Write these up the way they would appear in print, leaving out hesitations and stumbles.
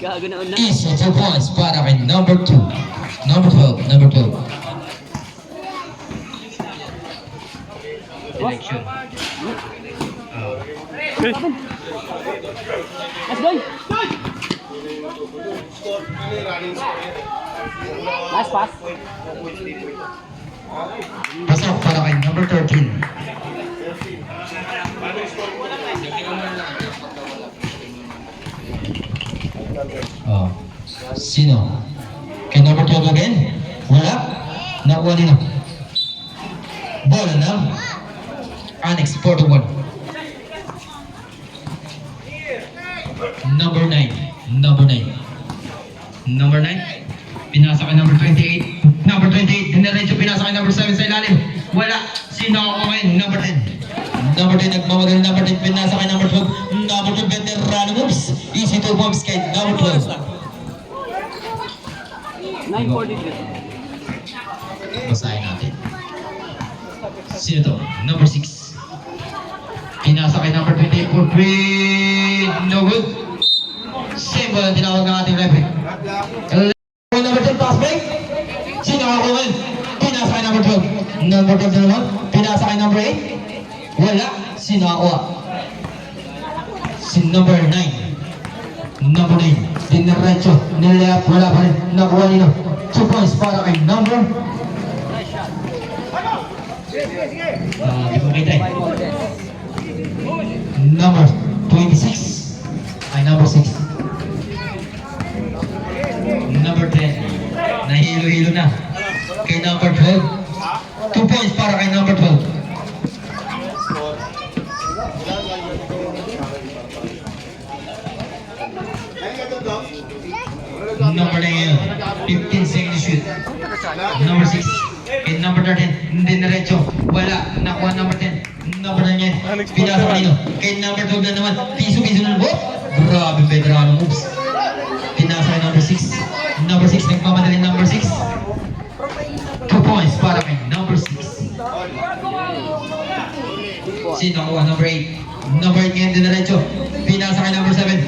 Gago na una. Easy 2 points para kay number 2. Number 12. Number 12. Selection. Let's go! Last pass. Pasok para kay number 13. Oh. Sino? Kay number 12 again? Wala? Nakuha nino. Bola na. Annex 4 to 1. Number 9. Number 9. Number 9. Pinasa kay number 28. Number 28. Dinaretso pinasa kay number 7 sa ilalim. Wala. Sino ako ngayon? Number 10. Number 10. Nagmamagal number 10. Pinasa kay number 12. Number 12. Veterano moves. Easy 2 points kay number 12. 9:43. Basahin natin. Sino to? Number 6. Pinasa kay number 28 for free. No good. Same ball ang tinawag ng ating referee. Number 10 pass break. Sino ako ngayon? Pinasa kay number 12. Number 12 na naman. Pinasa kay number 8. Wala. Sino ako? Si number 9. Number 9. Diniretso. Nilap. Wala pa rin. Nakuha nino. 2 points para kay number. Di ko makita eh. Number 26. Ay, number 6. Number 10. Nahilo-hilo na. Kay number 12. 2 points para kay number 12. Number 9. 15 seconds shoot. Number 6. Kay number 13. Hindi diretso. Wala. Nakuha number 10. Number 9 yan. Pinasa kanino. Kay number 12 na naman. Piso-piso na naman. Grabe veterano moves. Pinasa kay number 6. Number 6. Nagmamadali number 6. 2 points para kay number 6. Sino nakuha? Number 8. Number 8 ngayon diretso. Pinasa kay number 7.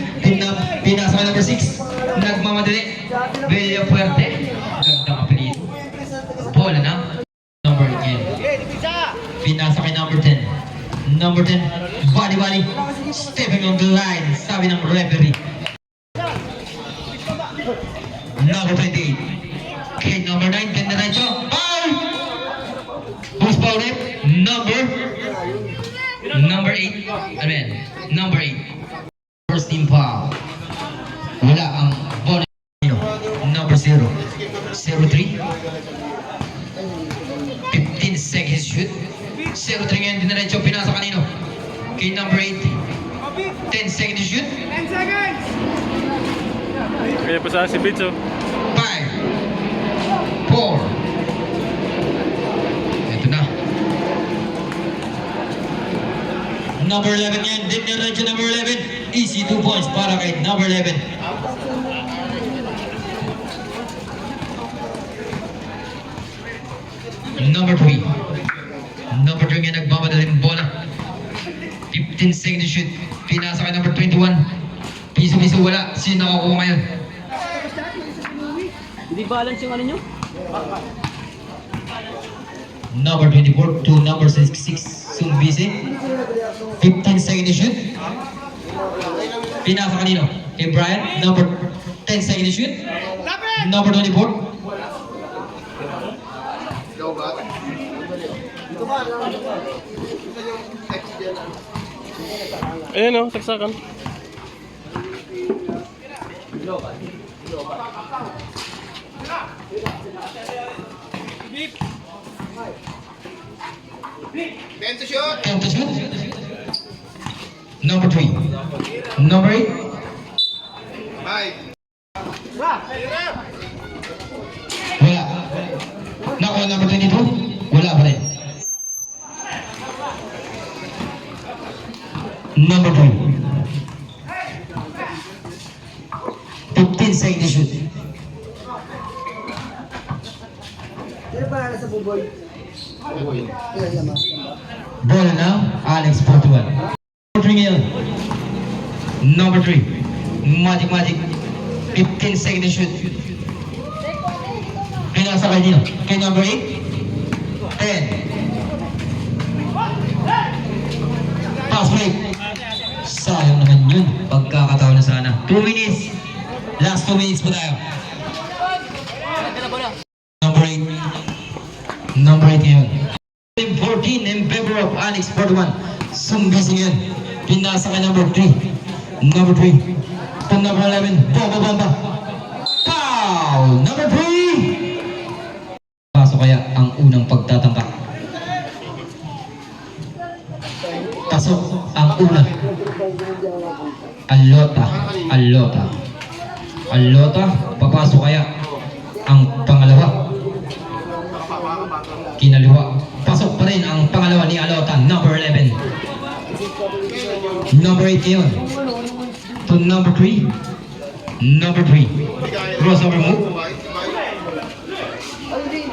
Pinasa kay number 6. Nagmamadali. Bella Puerte. Gandang apelido. Bola na. Number 8 ngayon. Pinasa kay number 10. Number 10. Bali-bali. Stepping on the line. Sabi ng referee. Number 28. Kay number 9. Then diretso. Foul! Who's foul rep? Number 8. Ano yan? Number 8. First team foul. Wala ang bola. Number 0. 03. 15 seconds shoot. 03 ngayon dinaretso. Pinasa kanino? Kay number 8. 10 seconds shoot. 10 seconds! Kaya pa sa si Bitso. 5. 4. Ito na. Number 11 yan. Dinaretso number 11. Easy 2 points para kay number 11. Number 3. Number 3 nga nagmamadaling bola. 15 seconds shoot. Pinasa kay number 21. Piso-piso wala. Sino nakukuha ngayon? Hindi balance yung ano nyo? Number 24 to number 66. Sumbisi. 15 seconds shoot. Pinasa kanino? Kay Brian. Number 10 seconds shoot. Number 24. Ayan o, saksakan. Ben to shoot! 10 to shoot. Number 3. Number 8. 5. Wala. Nakuha number 22. Wala pa rin. Number 2. 15 seconds shoot. Sino pa nasa buboy? Ilan naman? Bola now, Alex Portugal. Number 3 ngayon. Number 3. Magic. 15 seconds to shoot. Pinasa kay Dino. Kay number 8. 10. Pass break. Sayang naman yun. Pagkakataon na sana. 2 minutes. Last 2 minutes po tayo. Number 8. Number 8 ngayon. 14 in favor of Alex 41. Sumbising yun. Pinasa kay number 3. Number 3. To number 11. Bomba. Foul! Number 3! Pasok kaya ang unang pagtatangka. Pasok ang una. Alota. Papasok kaya ang pangalawa. Kinaliwa. Pasok pa rin ang pangalawa ni Alota. Number 11. Number 8 yun. To number 3. Number 3. Crossover move.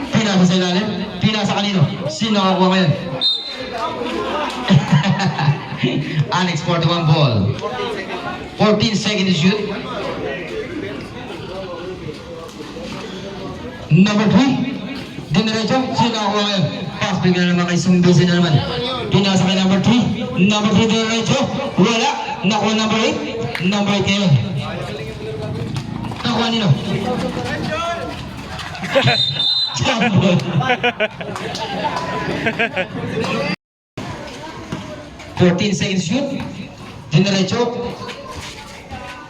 Pinasa sa ilalim. Pinasa kanino? Sino nakakuha ngayon? Alex 41 ball. 14 seconds to shoot. Number 3. Dinerecho. Sino nakakuha ngayon? Pass break na naman kay Sumbisi na naman. Pinasa kay number 3. Number 3 dinerecho. Wala. Nakuha number 8. Number 8 ngayon. Nakuha nino? Jumbo. 14 seconds shoot. Dinerecho.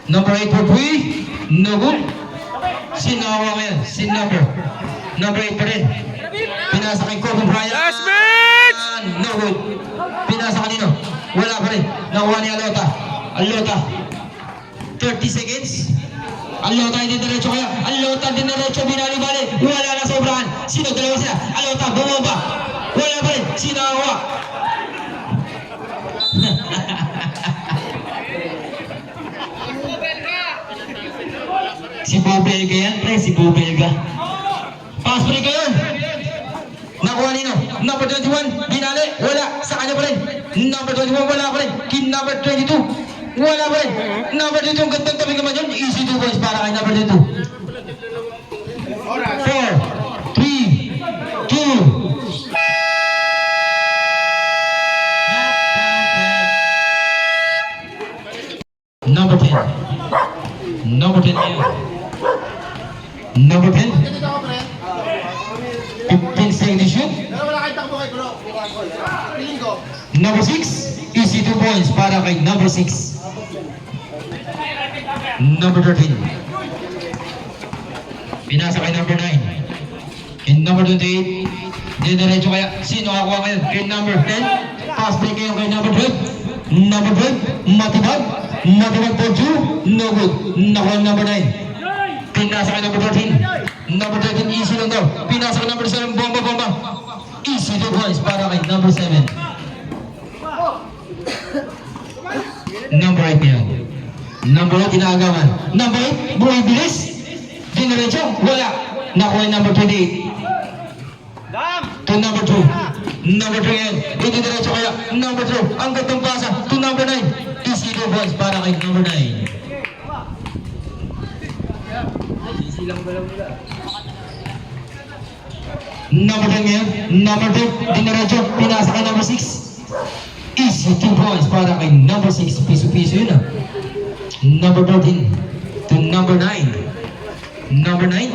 Number 8 for 3. No good. Sinawa ngayon. Sin number 8 pa rin. Pinasa kay Kobe Bryant. Last match! No good. Pinasa kanino? Wala pa rin. Nakuha ni Alota. 30 seconds. Alota hindi diretso kaya. Alota din diretso. Binali-bali. Wala na sobrahan. Sino? Dalawa sila. Alota. Bumaba. Wala pa rin. Sinawa. Si Bobelga yan, pre. Si Bobelga. Pass break ka yun. Nakuha nino. Number 21. Binali. Wala. Sa kanya pa rin. Number 21. Wala pa rin. Kin number 22. Wala pa rin. Number 22. Ang gandang tabi naman yun. Easy 2 points para kay number 22. 4, 3, 2. Number 10. Number 10 ngayon. Number 10. 15 seconds to shoot. Pero wala kayong takbo kay bro. Piling ko. Number 6. Easy 2 points para kay number 6. Number 13. Pinasa kay number 9. Kay number 28. Dinerecho kaya. Sino kakuha ngayon? Kay number 10. Pass break kayo kay number 12. Number 12. Matibag for 2. No good. Nakuha number 9. Pinasa kay number 13. Number 13, easy lang daw. Pinasa kay number 7, bomba. Easy 2 points para kay number 7. Number 8 yan. Number 8, inaagawan. Number 8, buhay bilis. Dinerecho, wala. Nakuha yung number 28. To number 2. Number 3 yan. Dinerecho kaya. Number 2, ang gatong pasa. To number 9. Easy 2 points para kay number 9. Number 10 ngayon. Number 2, dinerecho. Pinasa kay number 6. Easy 2 points para kay number 6. Piso-piso yun ah. Number 13 to number 9. Number 9.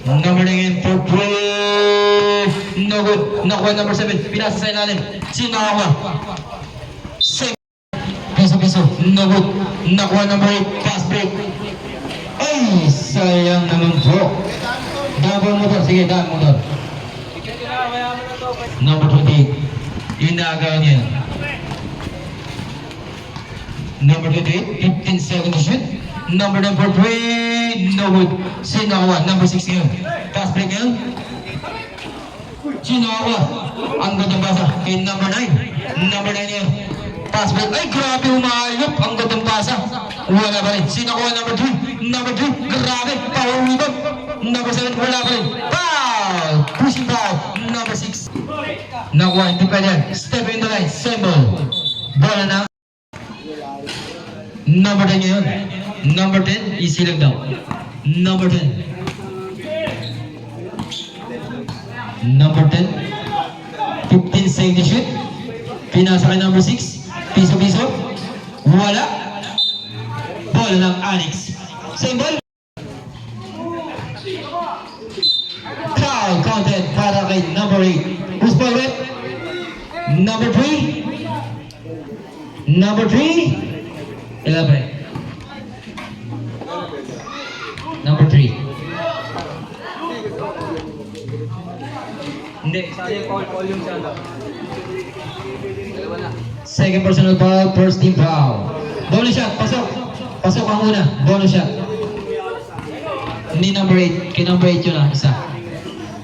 Number 9 for 12. No good. Nakuha number 7. Pinasa sa ilalim. Sino nakakuha? Piso-piso. No good. Nakuha number 8. Fast break. Ay, sayang naman po. Double motor. Sige, double motor. Number 28. Yung naagaw niya. Number 28. 15 seconds to shoot. Number 3. No good. Sino nakakuha? Number 6 ngayon. Fast break ngayon. Sino nakakuha? Ang gandang basa. Kay number 9. Number 9 ngayon. Fast break. Ay, grabe umayop. Ang gandang basa. Wala pa rin. Sino nakakuha? Number 3. Number 3. Grabe. Power rebound. Number 7. Wala pa rin. Foul. Pushing foul. Number 6. Nakuha. Hindi pa yan. Step in the line. Symbol. Bola na. Number 10 ngayon. Number 10, easy lang daw. Number 10. Number 10. 15 seconds shoot. Pinasa kay number 6. Piso-piso. Wala. Ball ng Alex. Same ball. Foul counted para kay number 8. Who's ball rep? Number 3. Number 3. Elaborate. Number 3. Hindi, sana yung call yung siya. Dalawa na. Second personal foul, first team foul. Bonus shot, pasok. Pasok ang una, bonus shot. Hindi number 8, kay number 8 yun ah, isa.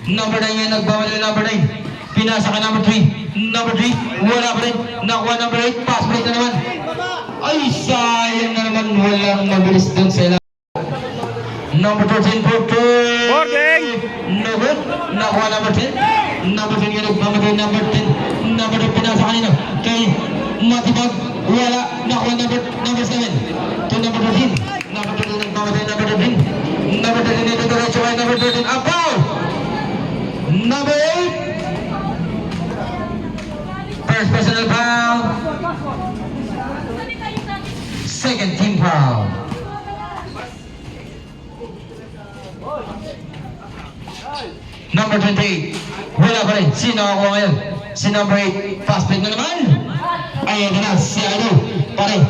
Number 9 yan, nagbawal yung number 9. Pinasa ka number 3. Number 3, wala pa rin. Nakuha number 8, pass break na naman. Ay, sayang na naman, walang mabilis dun sa ilang. Number 13, Boarding! no good. Nakuha number 10. Number 10 yan, nagmamatay number 10. Number 10, pinasa kanina. Kay Matibag, wala. Nakuha number 7. To number 13. Number 13, nagmamatay number 13. Number 13, ito diretso kay number 13. Apaw! Number 8. First personal foul. Second team foul. Number 28. Wala pa rin. Sino ako ngayon? Si number 8. Fast break na naman. Ayan na. Si ano. Pare.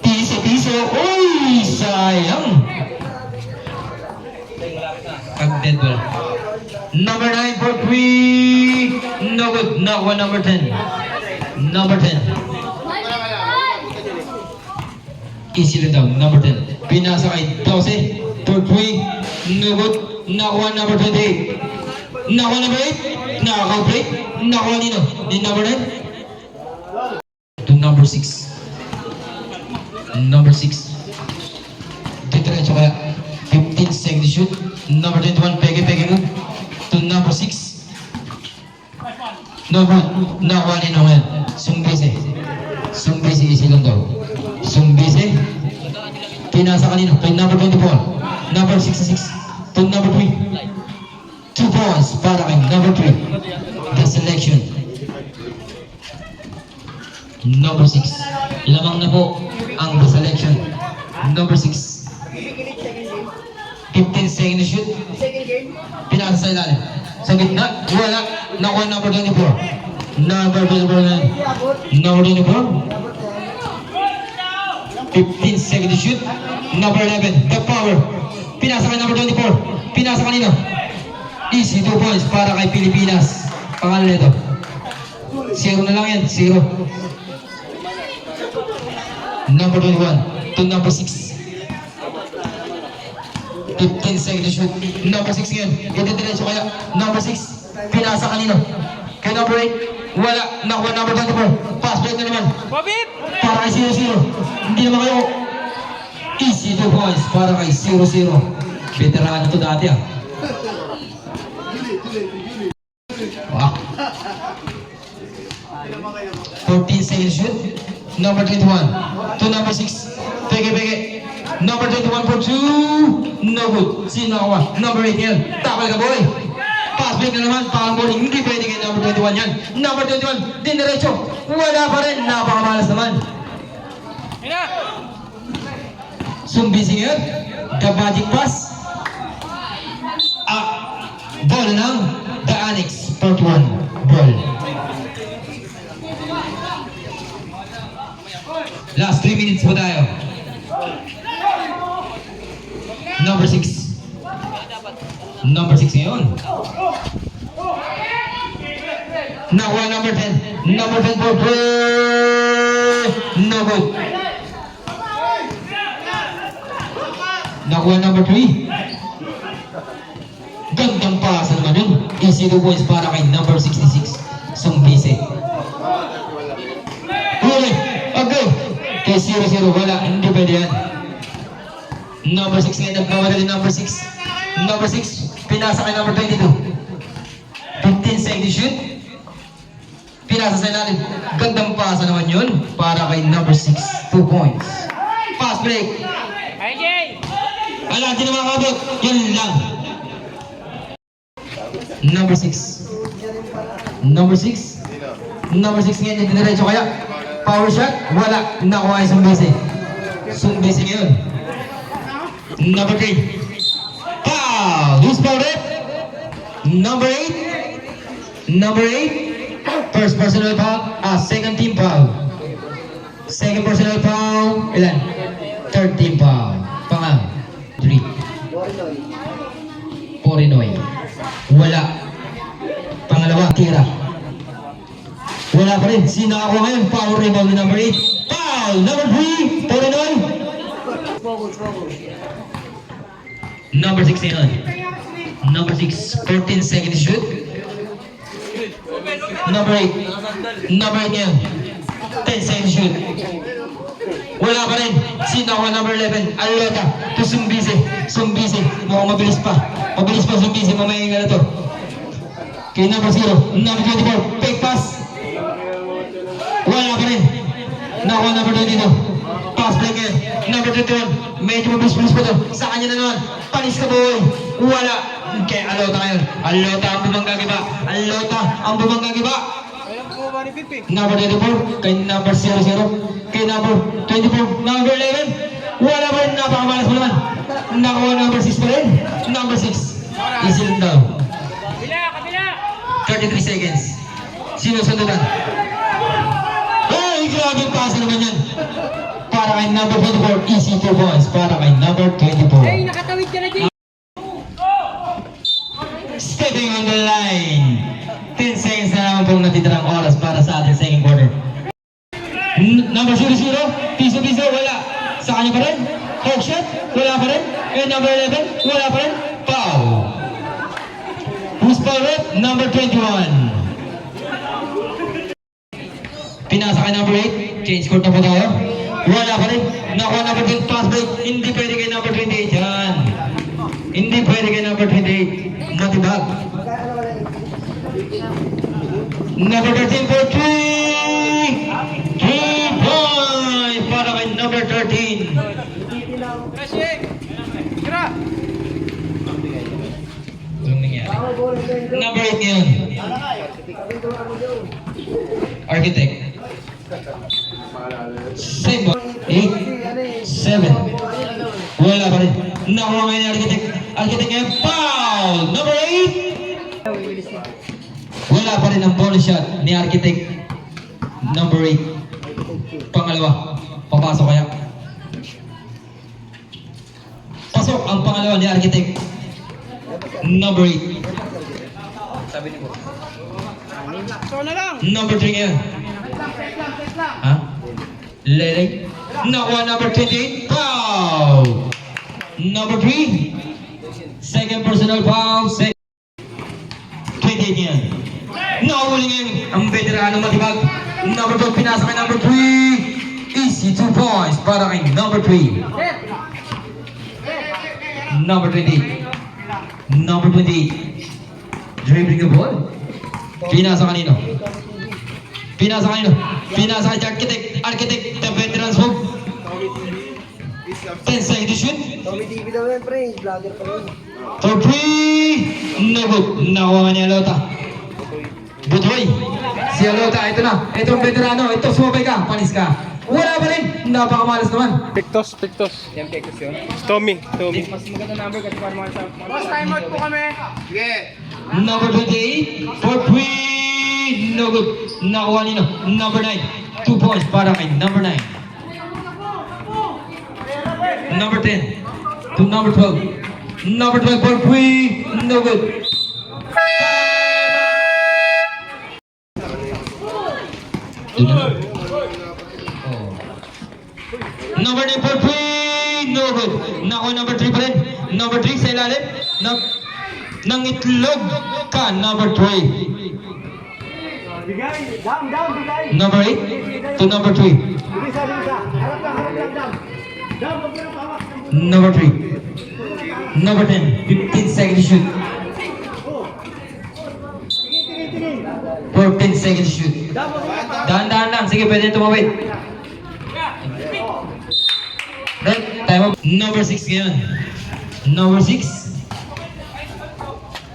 Piso-piso. Uy! Sayang. Pag-dead ball. Number 9 for 3. No good. Nakuha number 10. Number 10. Easy lang daw. Number 10. Pinasa kay 12. For 3. No good. Nakuha number 28. Nakuha number 8. Nakaka-break. Nakuha nino. Ni number 9. To number 6. Number 6. Diretso kaya. 15 seconds shoot. Number 21. Pege move. To number 6. No good. Nakuha nino ngayon. Sumbise. Sumbise easy lang daw. Sumbise. Pinasa kanino. Kay number 24. Number 66. To number 3. 2 points para kay number 3. The selection. Number 6. Lamang na po ang the selection. Number 6. 15 seconds shoot. Second game. Pinasa sa ilalim. Sa gitna. Wala. Nakuha number 24. Number 24 na. Number 24. 15 seconds shoot. Number 11. The power. Pinasa kay number 24. Pinasa kanino. Easy 2 points para kay Pilipinas. Pangalan nito. 0 na lang yan. 0. Number 21 to number 6. 15 seconds shoot. Number 6 ngayon. Ito diretso kaya. Number 6. Pinasa kanino. Kay number 8. Wala. Nakuha number 24. Pass break na naman. Pabit! Para kay 0-0. Hindi naman kayo. Easy 2 points para kay 0-0. Veterano to dati ah. Wow. 14 seconds shoot. Number 21 to number 6. Pege. Number 21 for 2. No good. Sino ako? Number 8 yan. Takal ka boy. Pass break na naman. Parang bowling. Hindi pwede kay number 21 yan. Number 21. Dinerecho. Wala pa rin. Napakamalas naman. Sumbisi ngayon. The magic pass. Ball ng the Annex. Part 1. Ball. Last 3 minutes po tayo. Number 6. Number 6 ngayon. Nakuha number 10. Number 10 for 3. No good. Nakuha number 3. Gandang pasa naman yun. Easy 2 points para kay number 66. Sumbise. Huli. Okay. Kay 0-0. Wala. Hindi pwede yan. Number 6 ngayon. Nagmawala din number 6. Number 6. Pinasa kay number 22. 15 seconds shoot. Pinasa sa ilalim. Gandang pasa naman yun para kay number 6. 2 points. Fast break. Wala, di na makakabot. Yun lang. Number 6. Number 6. Number 6 ngayon, hindi diretso kaya. Power shot, wala. Nakuha yung Sumbese. Sumbese ngayon. Number 3. Foul! Who's fouled it? Number 8. Number 8. First personal foul. Second team foul. Second personal foul. Ilan? Third team foul. Pang 3. Porinoy. Wala. Pangalawa, tira. Wala pa rin. Sino ako ngayon? Foul rebound ni number 8. Foul! Number 3. Porinoy. Number 16. Number 6. 14 seconds shoot. Number 8. Number 8 ngayon. 10 seconds shoot. Wala pa rin. Sino ako number 11? Alota. To Sumbise. Sumbise. Mukhang mabilis pa. Mabilis pa Sumbise. Mamaya na to. Kay number 0. Number 24. Fake pass. Wala pa rin. Nakuha number 22. Pass play ngayon. Number 21. Medyo mabilis-bilis pa to. Sa kanya na naman. Panis ka boy. Wala. Kay Alota ngayon. Alota ang bumanggagiba. Alota ang bumanggagiba. Number 24. Kay number 00. Kay number 24. Number 11. Wala pa rin. Napakamalas mo naman. Nakuha number 6 pa rin. Number 6. Easy lang daw. 33 seconds. Sinusundutan. Ay, grabe yung pasa naman yan. Para kay number 24, easy 2 points. Para kay number 24. Hey, nakatawid ka na, Jay! Stepping on the line. 10 seconds na naman pong natitirang oras para sa ating second quarter. Number 00, piso-piso, wala. Sa kanya pa rin. Hook shot, wala pa rin. And number 11, wala pa rin. Foul. Who's fouled it? Number 21. Pinasa kay number 8. Change court na po tayo. Wala pa rin. Nakuha number 10. Pass break. Hindi pwede kay number 28. Yan. Hindi pwede kay number 28. Matibag. Number 13 for 3. 3 points para kay number 13. Anong nangyari? Number 8 ngayon. Architect. Same ball. 8, 7. Wala pa rin. Nakuha ngayon ni Architect. Architect ngayon. Foul! Number 8. Wala pa rin ang bonus shot ni Architect. Number 8. Pangalawa. Papasok kaya. Pasok ang pangalawa ni Architect. Number 8. Sabi ni Bo. Number 3 ngayon. Ha? Lele. Nakuha number 28. Foul! Number 3. Second personal foul. 28 ngayon. Nakahuli ngayon. Ang veterano matibag. Number 2. Pinasa kay number 3. Easy 2 points para kay number 3. Number 28. Number 28. Dribbling the ball. Pinasa kanino? Pinasa kanino? Pinasa kay Architect. Architect, the veterans move. 10 seconds to shoot. Tommy TV daw yan, pre. Vlogger pa rin. For 3. No good. Nakuha nga ni Alota. Butoy. Si Alota, ito na. Ito ang veterano. Ito, sumabay ka. Panis ka. Wala pa rin. Napakamalas naman. Pictos. Yan, Pecos yun. Tommy. Mas maganda number kasi para mga sa... Boss, time out po kami. Sige. Number 28. For 3. No good. Nakuha nino. Number 9. 2 points para kay number 9. Number 10 to number 12. Number 12 for 3. No good. Oh. Number 9 for 3. No good. Nakuha number 3 pa rin. Number 3 sa ilalim. Nang itlog ka. Number 3. Number 8 to number 3. Number 3. Number 10. 15 seconds to shoot. 14 seconds to shoot. Dahan-dahan lang. Sige, pwede tumawid. Time up. Number 6 ngayon. Number 6.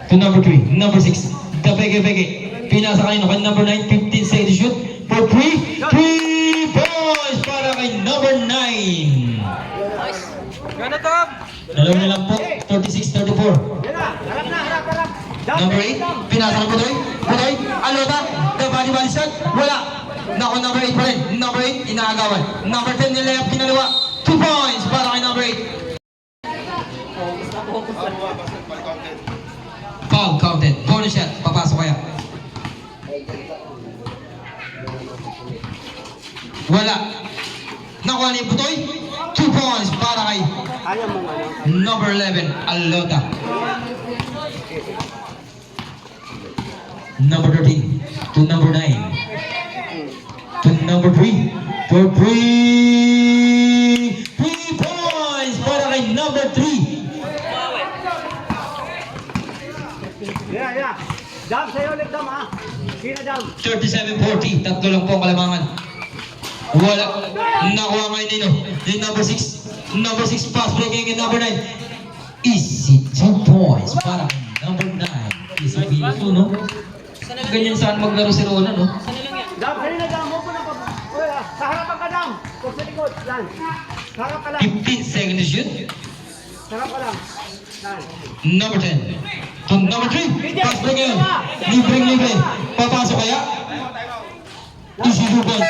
To number 3. Number 6. The Peke. Pinasa kanino kay number 9. 15 seconds shoot. For 3. 3 points para kay number 9. Gana to! Dalawa na lang po. 36-34. Number 8. Pinasa kay Budoy. Budoy. Alota. The body shot. Wala. Nako, number 8 pa rin. Number 8. Inaagawan. Number 10 nilayap kinaliwa. 2 points para kay number 8. Foul counted. Bonus shot. Papasok kaya. Wala. Nakuha ni Butoy. 2 points para kay number 11, Alota. Number 13 to number 9. To number 3. For 3. 3 points para kay number 3. Yeah. Dam, sa'yo ulit, Dam, ha? Sino, Dam? 37-40. Tatlo lang po ang kalamangan. Wala. Nakuha ngayon nino. Yung number 6. Number 6 pass breaking kay number 9. Easy 2 points para kay number 9. Easy piso, no? Ganyan saan maglaro si Rona, no? Dam, sa'yo na, Dam. Huwag mo na pa. Uy, sa harapan ka, Dam. Huwag sa likod, Dan. Sa harap ka lang. 15 seconds shoot. Sa harap ka lang. Dan. Number 10. To number 3. Pass breaking. Libre. Papasok kaya? Easy 2 points.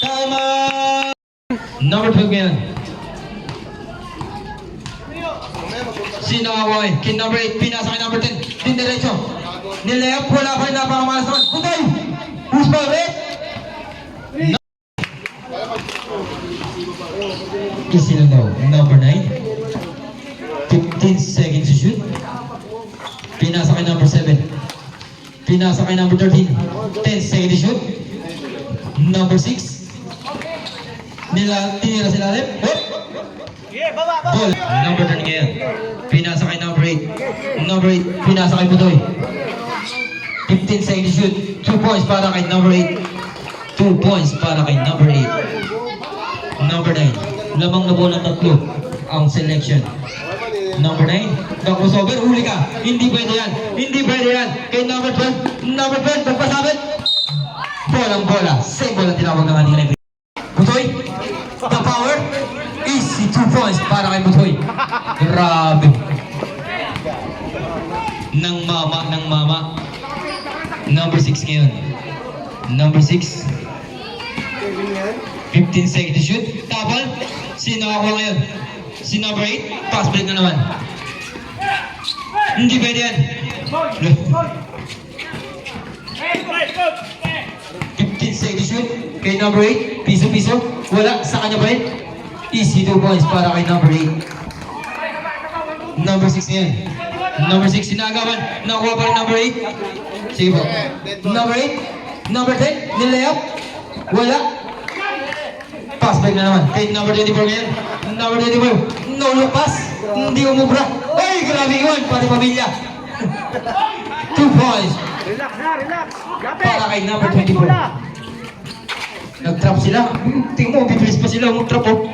Time out! Number 12 ngayon. Sino nakakuha eh? Kay number 8, pinasa kay number 10. Dindiretso. Nilayap, wala pa rin napakamalas naman. Putay! Who's pa rin? Easy lang daw. Number 9. 15 seconds to shoot. Pinasa kay number 7. Pinasa kay number 13. 10 seconds to shoot. Number 6. Tinira sila rin. Ball. Number 10 ngayon. Pinasa kay number 8. Number 8. Pinasa kay Budoy. 15 seconds to shoot. 2 points para kay number 8. 2 points para kay number 8. Number 9. Lamang na bola tatlo ang selection. Number 9. The crossover. Huli ka. Hindi pwede yan. Kay number 12. Number 12. Pagpasabit. Bola. Same ball ang tinawag ng ating referee. Butoy. The power. Easy 2 points para kay Butoy. Grabe. Nang mama. Number 6 ngayon. Number 6. 15 seconds to shoot. Tapal. Sino ako ngayon? Si number 8. Pass break na naman. Hindi pwede yan. 15 seconds to shoot. Kay number 8. Piso. Wala. Sa kanya pa rin. Easy 2 points para kay number 8. Number 6 ngayon. Number 6. Sinagawan. Nakuha pa rin number 8. Sige po. Number 8. Number 10. Nilayap. Wala. Pass break na naman. Kay number 24 ngayon. Number 24. No look pass. Hindi umubra. Ay, grabe yun. Pati pamilya. 2 points. Relax. Lapit. Para kay number 24. Nag-trap sila. Tingnan mo, bibilis pa sila. Mag-trap oh.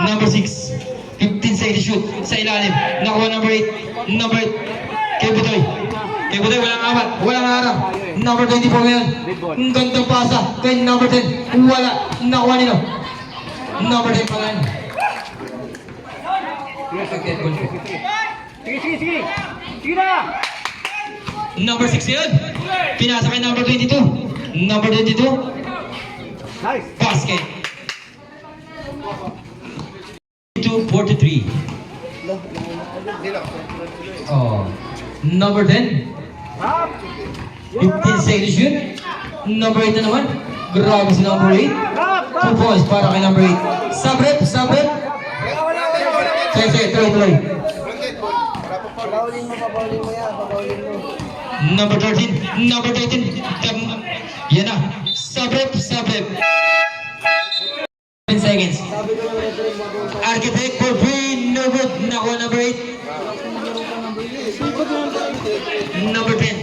Number 6. 15 seconds shoot. Sa ilalim. Nakuha number 8. Number 8. Kay Butoy, walang awat. Walang harang. Number 24 ngayon. Ang gandang pasa. Kay number 10. Wala. Nakuha nino. Number 10 pa ngayon. Sige na. Number 6 ngayon. Pinasa kay number 22. Number 22. Nice. Basket. 2-43. Oh. Number 10. 15 seconds shoot. Number 8 na naman. Grabe si number 8. 2 points para kay number 8. Sabrep. Sige, tuloy. Papaulin mo yan. Number 13. Number 13. Yan na. Sabrep. 10 seconds. Architect for free. No good. Nakuha number 8. Number 10.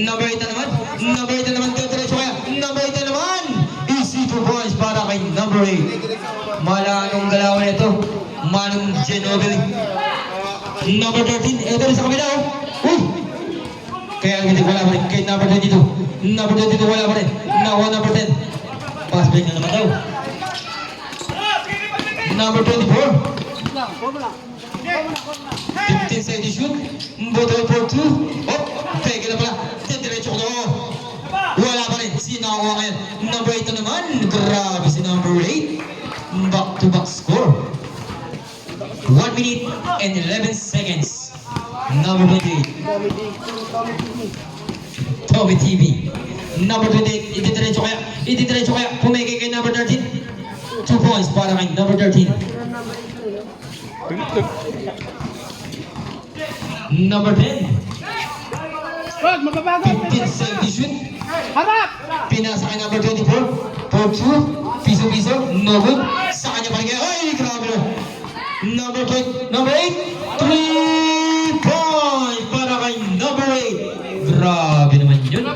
Number 8 na naman. Diretso kaya. Number 8 na naman. Easy 2 points para kay number 8. Malanong galawan ito. Manong Genobel. Number 13. Ito rin sa kabila. Uy! Kaya ang wala pa rin. Kay number 22. Number 22 wala pa rin. Nakuha number 10. Pass break na naman daw. Number 24. 15 seconds shoot. Botol for 2. Oh, peke na pala. Diretso ko na. Wala pa rin. Sinakuha ngayon. Number 8 na naman. Grabe si number 8. Back-to-back score. 1 minute and 11 seconds. Number 28. Tommy TV. Number 28. Itidiretso kaya. Pumeke kay number 13. 2 points para kay number 13. Number 10. Wag, mababago. 15 seconds shoot. Harap! Pinasa kay number 24. For 2. Piso-piso. No good. Sa kanya pa rin. Ay, grabe na. Number 8. 3 points para kay number 8. Grabe naman yun.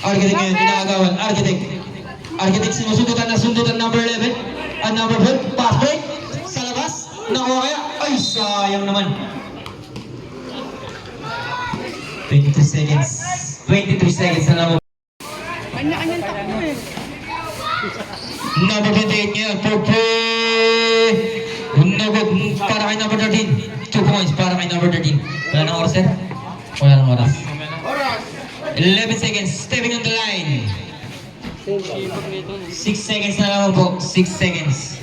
Architect ngayon, inaagawan. Architect sinusundutan na sundutan number 11. At number 12. Pass break. Sa labas. Nakuha kaya. Ay, sayang naman. 23 seconds. 23 seconds na lang. Kanya-kanyang takbo eh. Number 28 ngayon, for play. No good. Para kay number 13. 2 points para kay number 13. Wala nang oras, sir? Wala nang oras. 11 seconds. Stepping on the line. 6 seconds na lang po. 6 seconds.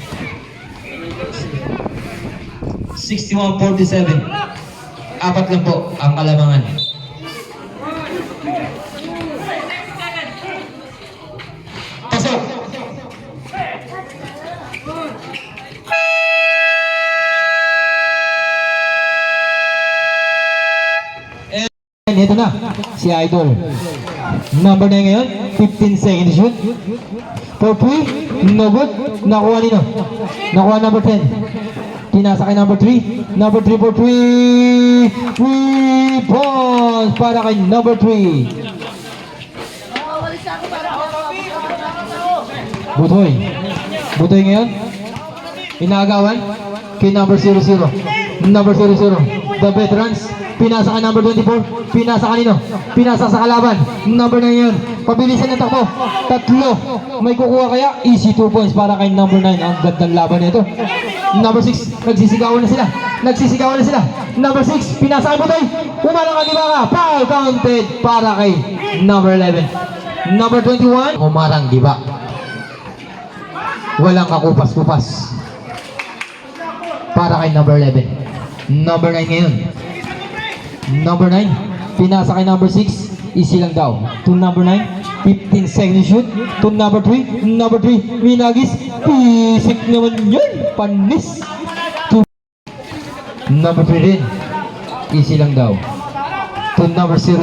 61-47. Apat lang po ang kalamangan. Pasok! Ito na, si Idol. Number 9 ngayon, 15 seconds shoot. For 3, no good. Nakuha nino. Nakuha number 10. Tinasa kay number 3. Number 3 for 3. 3 points para kay number 3. Butoy. Butoy ngayon. Inaagawan kay number 00. Number 00. The veterans. Pinasa kay number 24. Pinasa kanino? Pinasa sa kalaban. Number 9 yun. Pabilisan ng takbo. Tatlo. May kukuha kaya? Easy 2 points para kay number 9. Ang gandang laban nito. Number 6. Nagsisigawan na sila. Nagsisigawan na sila. Number 6. Pinasa kay Butoy. Umarang ang Dibaga. Foul counted para kay number 11. Number 21. Umarang Diba. Walang kakupas-kupas. Para kay number 11. Number 9 ngayon. Number 9, pinasa kay number 6, easy lang daw. To number 9, 15 seconds shoot. To number 3, Minagis, pisik naman yun, panis. To number 3 din, easy lang daw. To number 00,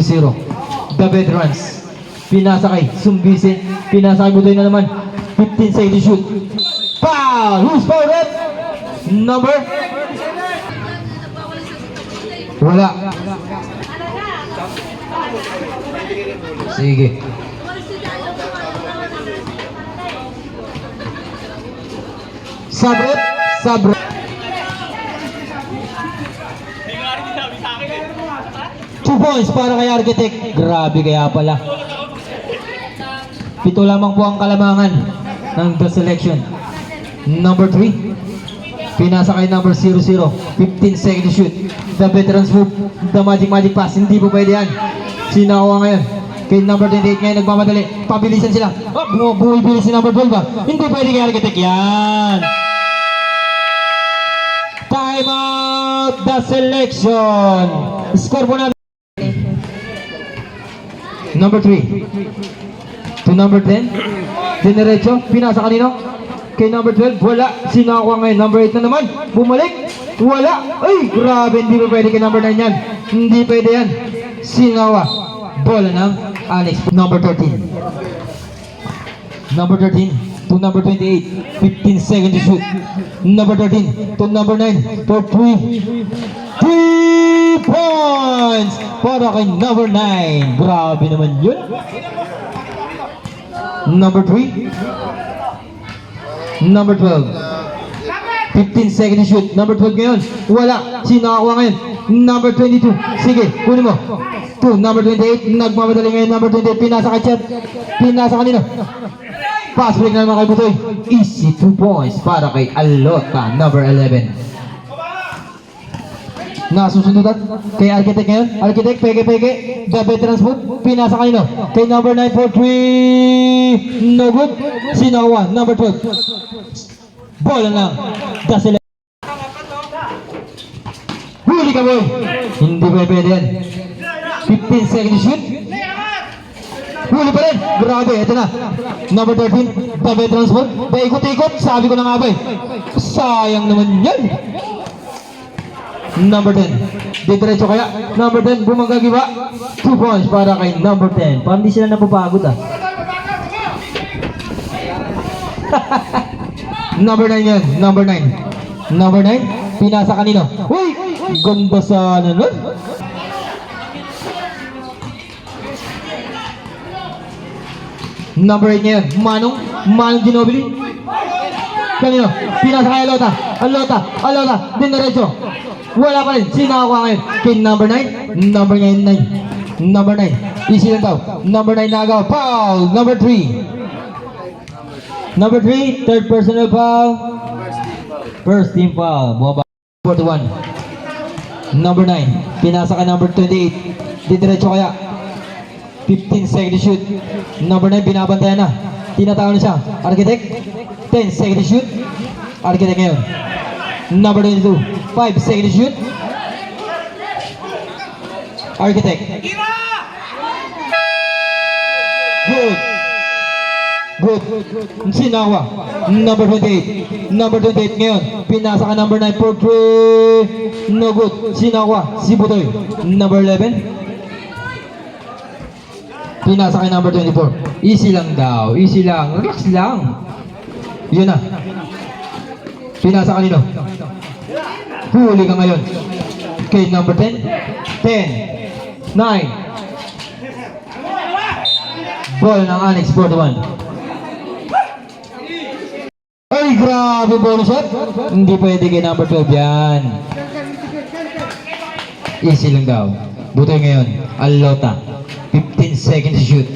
the veterans, pinasa kay Sumbisen, pinasa kay Butoy na naman, 15 seconds shoot. Foul! Who's fouled it? Number? Wala. Sige. Sabrot. 2 points para kay Architect. Grabe kaya pala. 7 lamang po ang kalamangan ng the selection. Number 3. Pinasa kay number 00. 15 seconds shoot. The veterans move. The magic pass. Hindi po pwede yan. Sinakuha ngayon. Kay number 28 ngayon nagmamadali. Pabilisan sila. Oh, bumibilis si number 12 ba? Hindi pwede kay Architect yan. Time out the selection. Score po natin. Number 3. To number 10. Dinerecho. Pinasa kanino? Kay number 12, wala. Sinakuha ngayon. Number 8 na naman. Bumalik. Wala. Ay, grabe. Hindi pa pwede kay number 9 yan. Hindi pwede yan. Sinawa. Bola ng Alex. Number 13. Number 13 to number 28. 15 seconds to shoot. Number 13 to number 9 for 3 points para kay number 9. Grabe naman yun. Number 3. Number 12. 15 seconds shoot. Number 12 ngayon. Wala. Sino nakakuha ngayon? Number 22. Sige, kunin mo. 2. Number 28. Nagmamadali ngayon. Number 28. Pinasa kay Chet. Pinasa kanino? Pass break na naman kay Butoy. Easy 2 points para kay Alota. Number 11. Nasusundutan kay Architect ngayon. Architect, peke. The veterans move. Pinasa kanino? Kay number 9 for 3. No good. Sino nakakuha? Number 12. Bola lang. Dasila. Huli ka boy. Hindi pwede yan. 15 seconds shoot. Huli pa rin. Grabe. Ito na. Number 13. The veterans move. Paikot-ikot. Sabi ko na nga ba eh. Sayang naman yan. Number 10. Didiretso kaya. Number 10. Bumanggagiba. 2 points para kay number 10. Parang di sila napapagod ah. Number 9 yan. Number 9. Number 9. Pinasa kanino? Uy! Ganda sana nun. Number 8 yan. Manong Ginobili. Kanino? Pinasa kay Alota. Dinerecho. Wala pa rin. Sino nakakuha ngayon? Kay number 9. Number 9. Number 9. Easy lang daw. Number 9 nagawa. Foul. Number 3. Number 3, third personal foul. First team foul. Bumaba. 41. Number 9. Pinasa ka number 28. Didiretso kaya. 15 seconds shoot. Number 9, binabantayan na. Tinatawag na siya. Architect. 10 seconds shoot. Architect ngayon. Number 22. 5 seconds shoot. Architect. Good. Sinawa. Number 28. Number 28 ngayon. Pinasa ka number 9 for 3. No good. Sinawa. Si Butoy. Number 11. Pinasa ka number 24. Easy lang daw. Easy lang. Relax lang. Yun na. Pinasa kanino? Huli ka ngayon. Okay, number 10. 10. 9. Ball ng Annex 41. Ay, grabe bonus shot. Hindi pwede kay number 12 yan. Easy lang daw. Butoy ngayon. Alota. 15 seconds to shoot.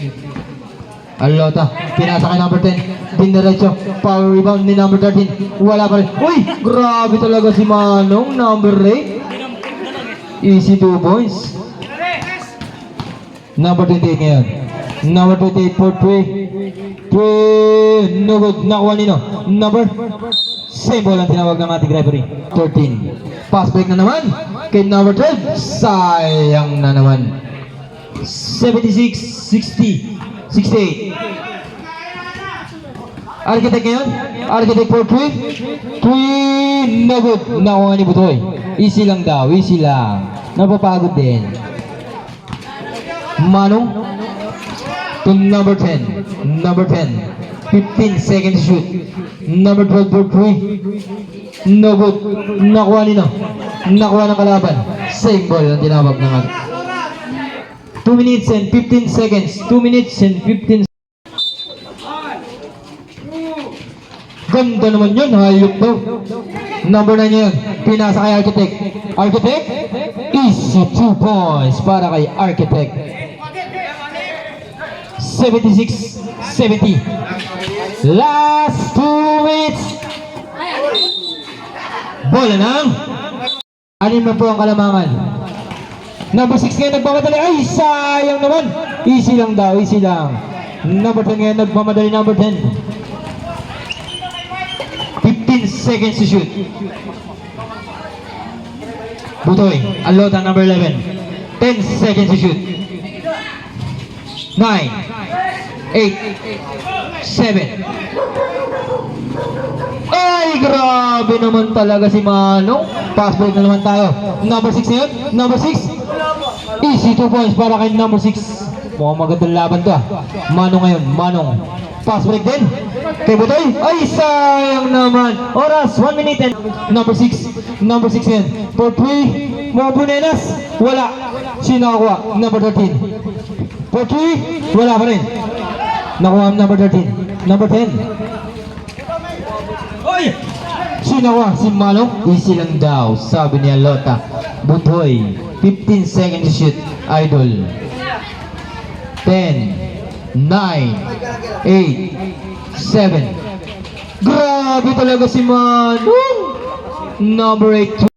Alota. Pinasa kay number 10. Dinerecho. Power rebound ni number 13. Wala pa rin. Uy! Grabe talaga si Manong. Number 8. Easy 2 points. Number 28 ngayon. Number 28 for 3. No good. Nakuha nino. Number. Same ball ang tinawag ng ating referee. 13. Pass break na naman. Kay number 12. Sayang na naman. 76, 60, 68. Architect ngayon. Architect for 3. 3. No good. Nakuha ni Butoy. Easy lang daw. Easy lang. Napapagod din. Manong. To number 10. Number 10. 15 seconds shoot. Number 12 for 3. No good. Nakuha nino. Nakuha ng kalaban. Same ball ang tinawag ng ating. 2 minutes and 15 seconds. 2 minutes and 15 seconds. Ganda naman yun. Hayop daw. Number 9 yun. Pinasa kay Architect. Architect. Easy 2 points para kay Architect. 76, 70. Last 2 minutes. Bola ng. Anin mo po ang kalamangan. Number 6 ngayon nagmamadali. Ay, sayang naman. Easy lang daw, easy lang. Number 10 ngayon nagmamadali. Number 10. 15 seconds to shoot. Butoy, Alota, number 11. 10 seconds to shoot. 9, 8, 7. Ay, grabe naman talaga si Manong. Pass break na naman tayo. Number 6 ngayon. Number 6. Easy 2 points para kay number 6. Mukhang magandang laban to ah. Manong ngayon. Manong. Pass break din. Kay Butoy. Ay, sayang naman. Oras, 1 minute and number 6. Number 6 ngayon. For 3. Mga Bunenas. Wala. Sino nakakuha? Number 13. For 3. Wala pa rin. Nakuha ang number 13. Number 10. Oy! Sinawa si Manong. Easy lang daw, sabi ni Alota. Butoy. 15 seconds to shoot. Idol. 10, 9, 8, 7. Grabe talaga si Manong. Number 8.